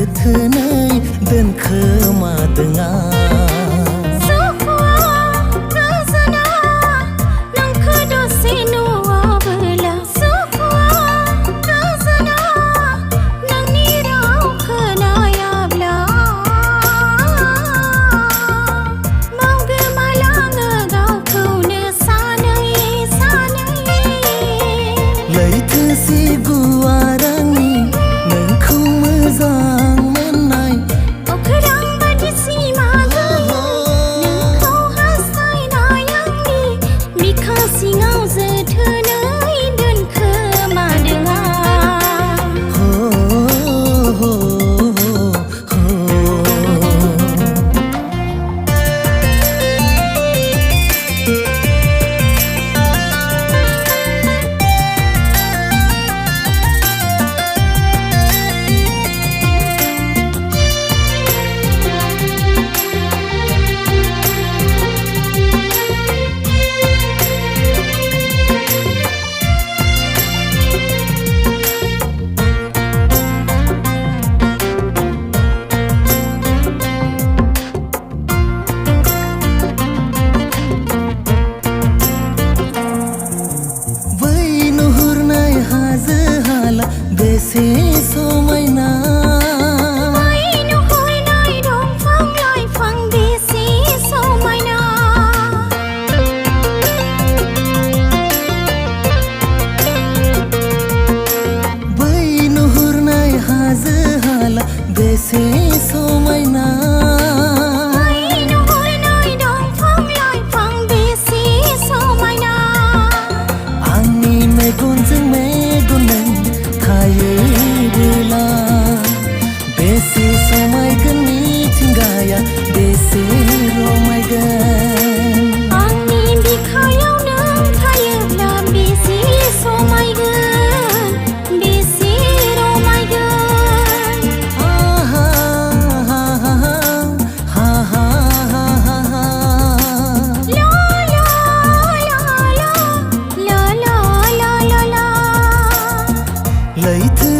जोथोनै दोनखोमादों आं बेसे समायना नुहरनाय दंफां लाइफां बेसे समायना बै नुहुरनाय हाजो हाला बेसे समायना नुहरनाय दंफां लाइफां बेसे समायना आंनि मेगनजों मेगन थायोब्ला बेसे समायगोन मिथिंगाया बेसे रमायगोन आंनि बिखायाव नों थायोब्ला बेसे समायगोन बेसे रमायगोन आहा हा हा हा हा हा हा ला ला ला ला ला ला ला ला लैथो